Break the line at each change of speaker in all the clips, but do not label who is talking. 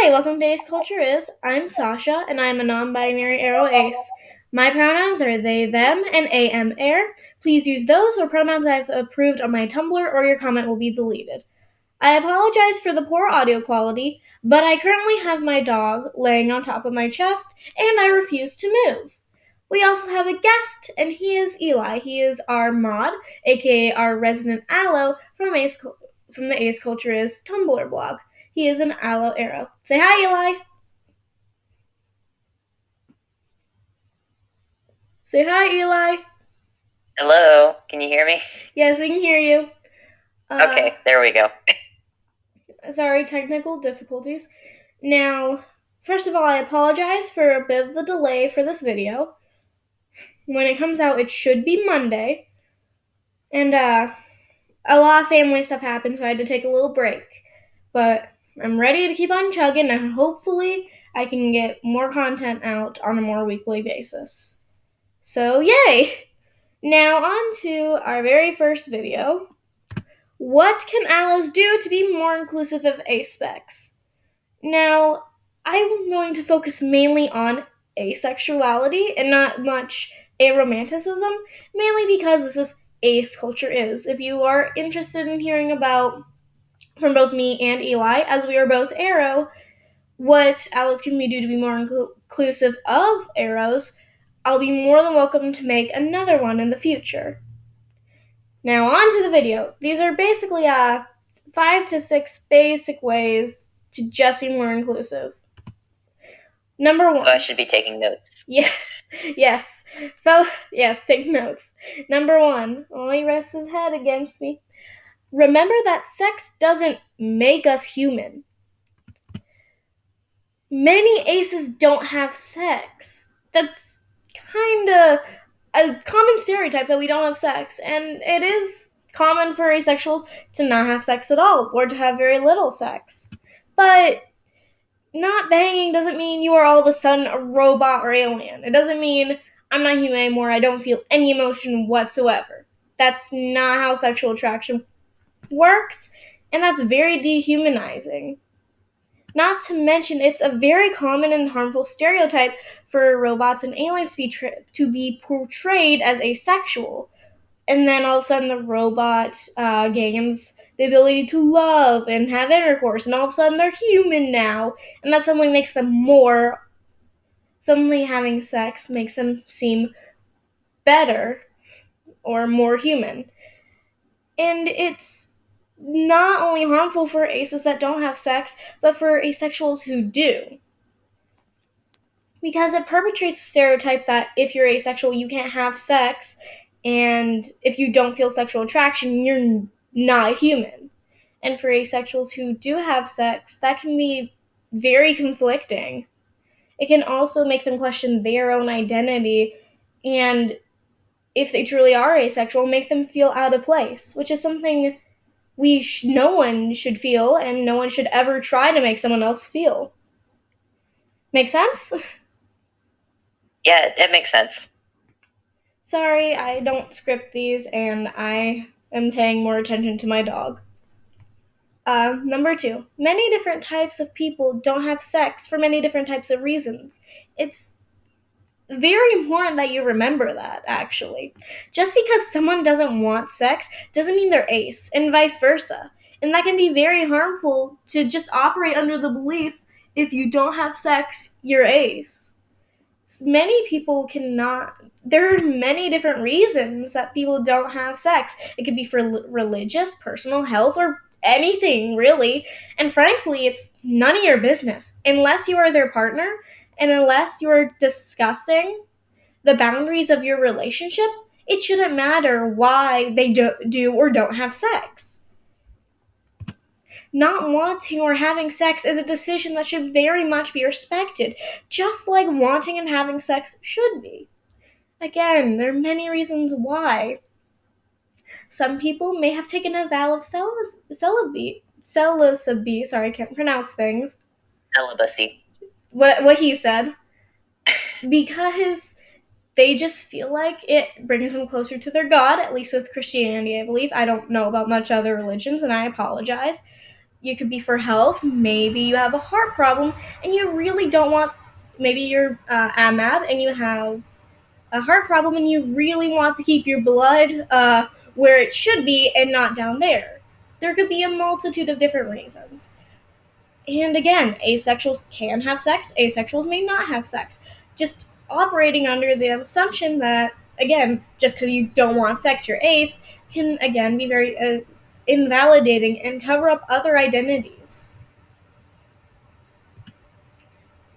Hi, welcome to Ace Culture Is. I'm Sascha, and I'm a non-binary arrow ace. My pronouns are they, them, and am, air. Please use those or pronouns I've approved on my Tumblr, or your comment will be deleted. I apologize for the poor audio quality, but I currently have my dog laying on top of my chest, and I refuse to move. We also have a guest, and he is Eli. He is our mod, aka our resident allo from the Ace Culture Is Tumblr blog. He is an allo arrow. Say hi, Eli. Say hi, Eli.
Hello, can you hear me?
Yes, we can hear you.
Okay, there we go.
Sorry, technical difficulties. Now, first of all, I apologize for a bit of the delay for this video. When it comes out, it should be Monday. And, a lot of family stuff happened, so I had to take a little break. But I'm ready to keep on chugging, and hopefully I can get more content out on a more weekly basis. So, yay! Now, on to our very first video. What can allies do to be more inclusive of acespecs? Now, I'm going to focus mainly on asexuality and not much aromanticism, mainly because this is ace culture is. If you are interested in hearing about from both me and Eli, as we are both arrow, what allies can we do to be more inclusive of arrows, I'll be more than welcome to make another one in the future. Now, on to the video. These are basically 5 to 6 basic ways to just be more inclusive. Number one.
So I should be taking notes.
Yes, yes. Yes, take notes. Number one. Oh, he rests his head against me. Remember that sex doesn't make us human. Many aces don't have sex. That's kinda a common stereotype that we don't have sex, and it is common for asexuals to not have sex at all or to have very little sex. But not banging doesn't mean you are all of a sudden a robot or alien. It doesn't mean I'm not human anymore, I don't feel any emotion whatsoever. That's not how sexual attraction works, and that's very dehumanizing. Not to mention, it's a very common and harmful stereotype for robots and aliens to be portrayed as asexual. And then all of a sudden, the robot gains the ability to love and have intercourse, and all of a sudden, they're human now. And that suddenly makes them more. Suddenly, having sex makes them seem better or more human. And it's not only harmful for aces that don't have sex, but for asexuals who do. Because it perpetrates the stereotype that if you're asexual, you can't have sex, and if you don't feel sexual attraction, you're not human. And for asexuals who do have sex, that can be very conflicting. It can also make them question their own identity, and if they truly are asexual, make them feel out of place, which is something no one should feel, and no one should ever try to make someone else feel. Make sense?
Yeah, it makes sense.
Sorry, I don't script these, and I am paying more attention to my dog. Number two, many different types of people don't have sex for many different types of reasons. It's very important that you remember that, actually. Just because someone doesn't want sex doesn't mean they're ace, and vice versa. And that can be very harmful to just operate under the belief if you don't have sex, you're ace. Many people cannot. There are many different reasons that people don't have sex. It could be for religious, personal health, or anything, really. And frankly, it's none of your business. Unless you are their partner, and unless you're discussing the boundaries of your relationship, it shouldn't matter why they do or don't have sex. Not wanting or having sex is a decision that should very much be respected, just like wanting and having sex should be. Again, there are many reasons why. Some people may have taken a vow of celibacy. Sorry, I can't pronounce things.
Celibacy.
What he said, because they just feel like it brings them closer to their God. At least with Christianity, I believe. I don't know about much other religions, and I apologize. You could be for health. Maybe you have a heart problem and you really don't want, maybe you're AMAB and you have a heart problem and you really want to keep your blood where it should be and not down there. There could be a multitude of different reasons. And again, asexuals can have sex, asexuals may not have sex. Just operating under the assumption that, again, just because you don't want sex, you're ace, can again be very invalidating and cover up other identities.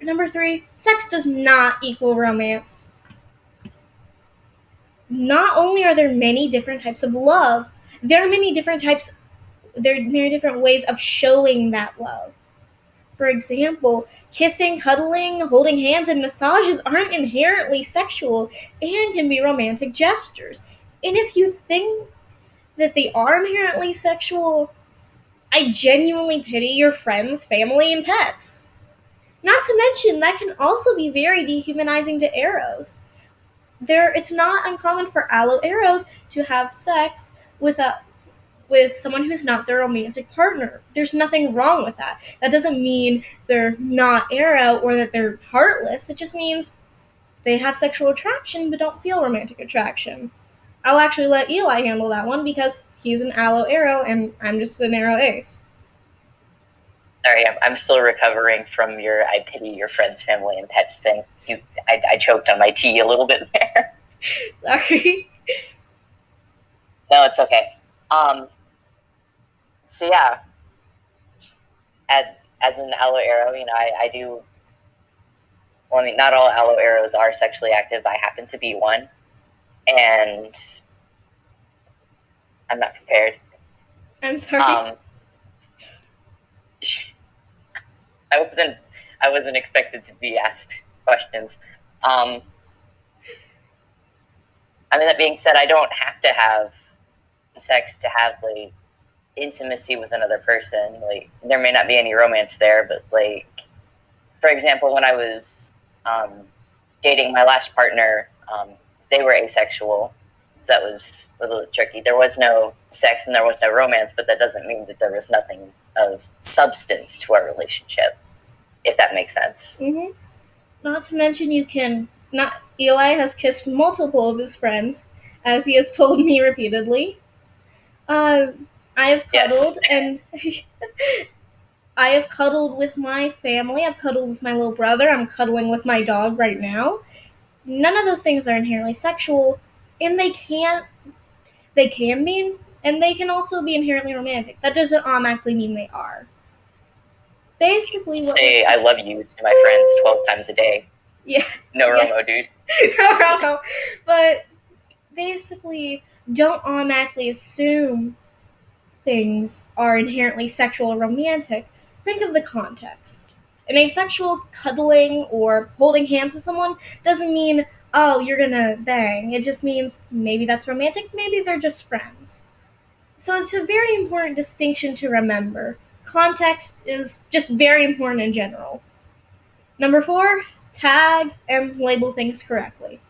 Number 3, sex does not equal romance. Not only are there many different types of love, there are many different types, there are many different ways of showing that love. For example, kissing, cuddling, holding hands, and massages aren't inherently sexual and can be romantic gestures. And if you think that they are inherently sexual, I genuinely pity your friends, family, and pets. Not to mention, that can also be very dehumanizing to arrows. It's not uncommon for allo arrows to have sex with someone who's not their romantic partner. There's nothing wrong with that. That doesn't mean they're not arrow or that they're heartless. It just means they have sexual attraction but don't feel romantic attraction. I'll actually let Eli handle that one because he's an allo arrow and I'm just an arrow ace.
Sorry, I'm still recovering from your I pity your friends, family, and pets thing. I choked on my tea a little bit there.
Sorry.
No, it's okay. So yeah, as an allo arrow, I do. Well, I mean, not all allo arrows are sexually active. I happen to be one, and I'm not prepared.
I'm sorry.
I wasn't expected to be asked questions. I mean, that being said, I don't have to have sex to have like intimacy with another person. Like, there may not be any romance there, but like, for example, when I was dating my last partner, they were asexual, so that was a little tricky. There was no sex and there was no romance, but that doesn't mean that there was nothing of substance to our relationship, if that makes sense.
Mm-hmm. Not to mention, you can not. Eli has kissed multiple of his friends, as he has told me repeatedly. I have cuddled,
Yes.
and I have cuddled with my family. I've cuddled with my little brother. I'm cuddling with my dog right now. None of those things are inherently sexual, and they can be, and they can also be inherently romantic. That doesn't automatically mean they are. Basically, what
Say I love you to my friends 12 times a day.
Yeah.
No
Yes.
Romo, dude.
No Romo. But basically, don't automatically assume things are inherently sexual or romantic. Think of the context. An asexual cuddling or holding hands with someone doesn't mean, oh, you're gonna bang. It just means maybe that's romantic, maybe they're just friends. So it's a very important distinction to remember. Context is just very important in general. Number 4, tag and label things correctly.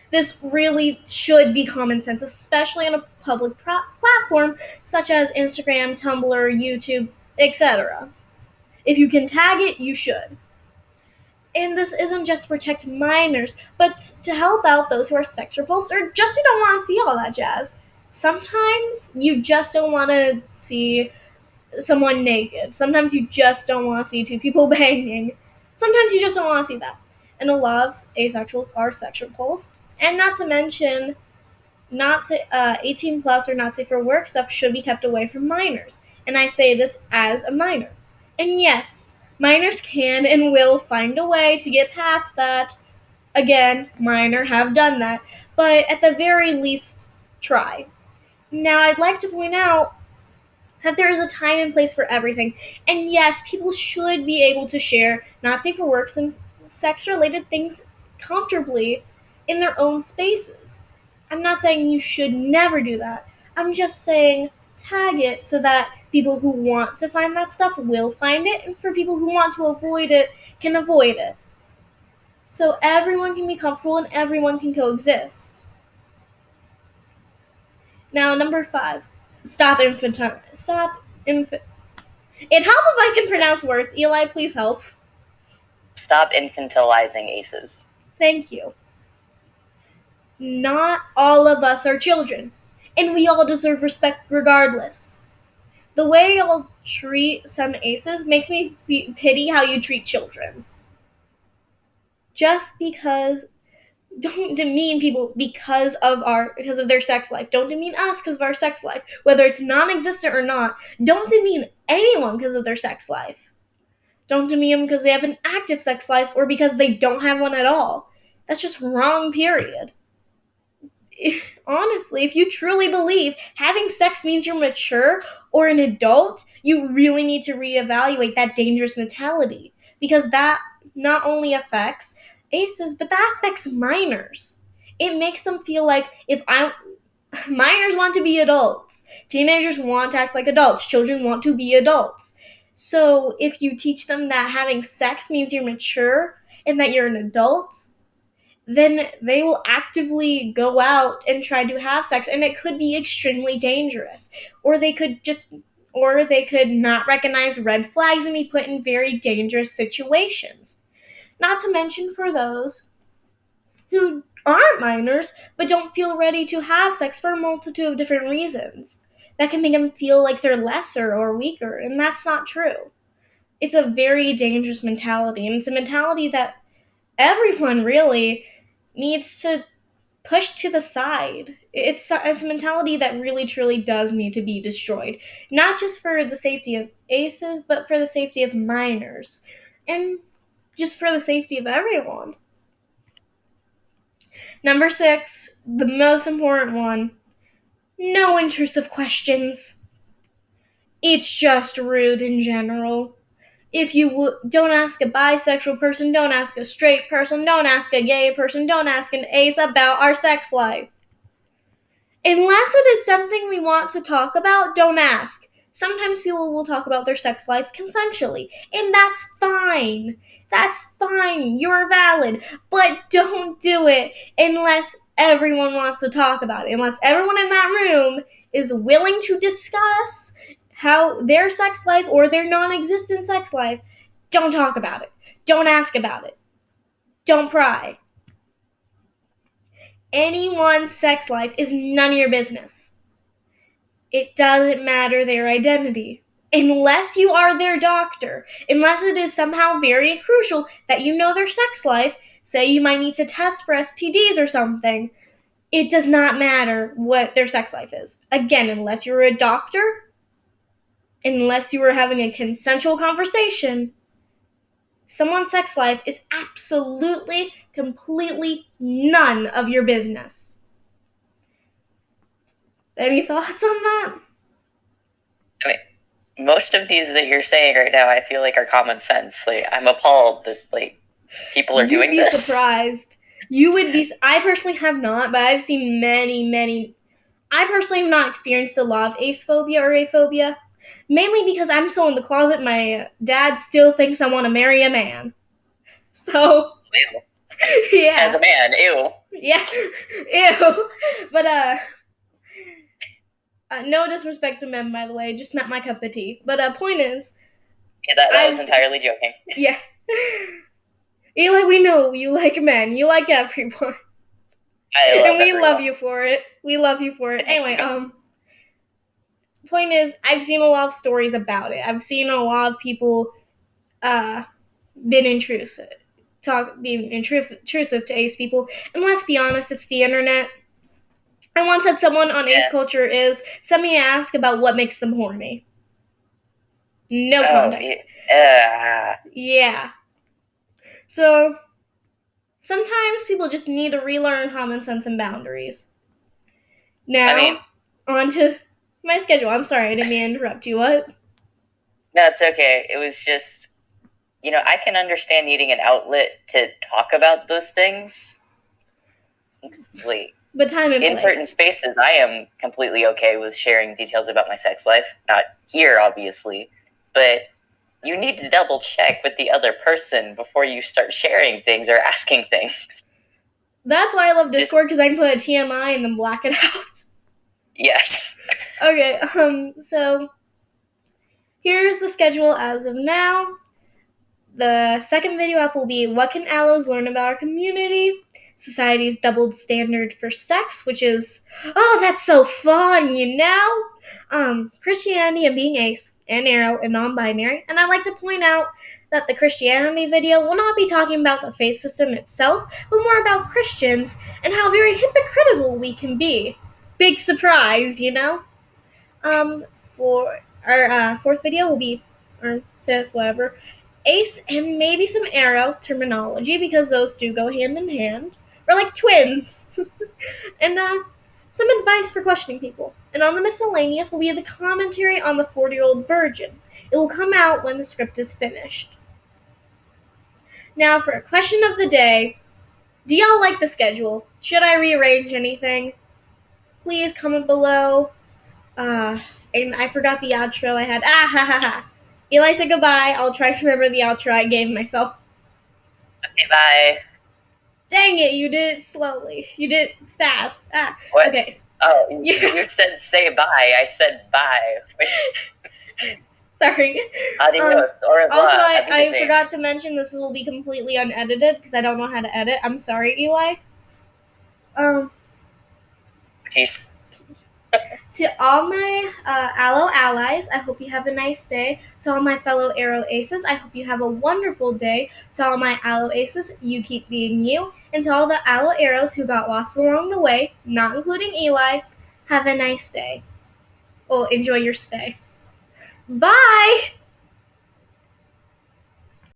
This really should be common sense, especially on a public platform such as Instagram, Tumblr, YouTube, etc. If you can tag it, you should. And this isn't just to protect minors, but to help out those who are sex repulsed or just who don't want to see all that jazz. Sometimes you just don't want to see someone naked. Sometimes you just don't want to see two people banging. Sometimes you just don't want to see that. And a lot of asexuals are sex repulsed. And not to mention, not to, 18 plus or not safe for work stuff should be kept away from minors. And I say this as a minor. And yes, minors can and will find a way to get past that. Again, minor have done that. But at the very least, try. Now, I'd like to point out that there is a time and place for everything. And yes, people should be able to share not safe for works and sex related things comfortably in their own spaces. I'm not saying you should never do that. I'm just saying tag it so that people who want to find that stuff will find it, and for people who want to avoid it can avoid it. So everyone can be comfortable and everyone can coexist. Now, number 5, stop infantile. Stop inf. It helps if I can pronounce words. Eli, please help.
Stop infantilizing aces.
Thank you. Not all of us are children, and we all deserve respect regardless. The way y'all treat some aces makes me pity how you treat children. Just because, don't demean people because of their sex life. Don't demean us because of our sex life, whether it's non-existent or not. Don't demean anyone because of their sex life. Don't demean them because they have an active sex life or because they don't have one at all. That's just wrong, period. Honestly, if you truly believe having sex means you're mature or an adult, you really need to reevaluate that dangerous mentality because that not only affects aces, but that affects minors. It makes them feel like if I minors want to be adults, teenagers want to act like adults, children want to be adults. So if you teach them that having sex means you're mature and that you're an adult, then they will actively go out and try to have sex, and it could be extremely dangerous. Or they could not recognize red flags and be put in very dangerous situations. Not to mention for those who aren't minors but don't feel ready to have sex for a multitude of different reasons. That can make them feel like they're lesser or weaker, and that's not true. It's a very dangerous mentality, and it's a mentality that everyone really needs to push to the side. It's a mentality that really truly does need to be destroyed, not just for the safety of aces, but for the safety of minors, and just for the safety of everyone. Number 6, the most important one: no intrusive questions. It's just rude in general. If you don't ask a bisexual person, don't ask a straight person, don't ask a gay person, don't ask an ace about our sex life. Unless it is something we want to talk about, don't ask. Sometimes people will talk about their sex life consensually, and that's fine. That's fine. You're valid. But don't do it unless everyone wants to talk about it. Unless everyone in that room is willing to discuss how their sex life or their non existent sex life, don't talk about it. Don't ask about it. Don't pry. Anyone's sex life is none of your business. It doesn't matter their identity. Unless you are their doctor, unless it is somehow very crucial that you know their sex life, say you might need to test for STDs or something, it does not matter what their sex life is. Again, unless you're a doctor, unless you are having a consensual conversation, someone's sex life is absolutely, completely none of your business. Any thoughts on that?
I mean, most of these that you're saying right now, I feel like are common sense. Like, I'm appalled that people are doing this.
You'd be surprised. You would be. I personally have not, but I've seen many, many. I personally have not experienced a lot of acephobia or aphobia, mainly because I'm so in the closet. My dad still thinks I want to marry a man. So,
Ew.
yeah.
As a man, ew.
Yeah, ew. But no disrespect to men, by the way, just not my cup of tea. But point is,
Yeah, that was entirely joking.
Yeah. Eli, we know you like men. You like everyone.
I love
and we
everyone.
love you for it. We love you for it. Anyway, point is, I've seen a lot of stories about it. I've seen a lot of people been intrusive, being intrusive to ace people. And let's be honest, it's the internet. I once had someone on Ace Culture sent me an ask about what makes them horny. No context. Yeah. So sometimes people just need to relearn common sense and boundaries. Now, on to my schedule. I'm sorry, I didn't mean to interrupt you. What?
No, it's okay. It was just, I can understand needing an outlet to talk about those things.
But time and
in
place.
Certain spaces, I am completely okay with sharing details about my sex life. Not here, obviously, but you need to double check with the other person before you start sharing things or asking things.
That's why I love Discord, because I can put a TMI and then black it out.
Yes.
Okay, so Here's the schedule as of now. The second video up will be What Can Allos Learn About Our Community? Society's Doubled Standard for Sex, which is, oh, that's so fun, you know? Christianity and being ace, and arrow, and non binary. And I'd like to point out that the Christianity video will not be talking about the faith system itself, but more about Christians and how very hypocritical we can be. Big surprise, you know? Um, for our fourth video will be, or fifth, whatever, ace and maybe some arrow terminology because those do go hand in hand. Or like twins. and some advice for questioning people. And on the miscellaneous will be the commentary on the 40-year-old virgin. It will come out when the script is finished. Now for a question of the day. Do y'all like the schedule? Should I rearrange anything? Please comment below. And I forgot the outro I had. Ah ha ha ha. Eli said goodbye. I'll try to remember the outro I gave myself.
Okay, bye.
Dang it, you did it slowly. You did it fast.
What?
Okay.
Oh, you said say bye. I said bye.
Sorry.
Adios. Au revoir.
Also, I forgot to mention this will be completely unedited because I don't know how to edit. I'm sorry, Eli.
Peace.
To all my Allo allies, I hope you have a nice day. To all my fellow Arrow Aces, I hope you have a wonderful day. To all my Allo Aces, you keep being you. And to all the Allo Arrows who got lost along the way, not including Eli, have a nice day. Well, enjoy your stay. Bye!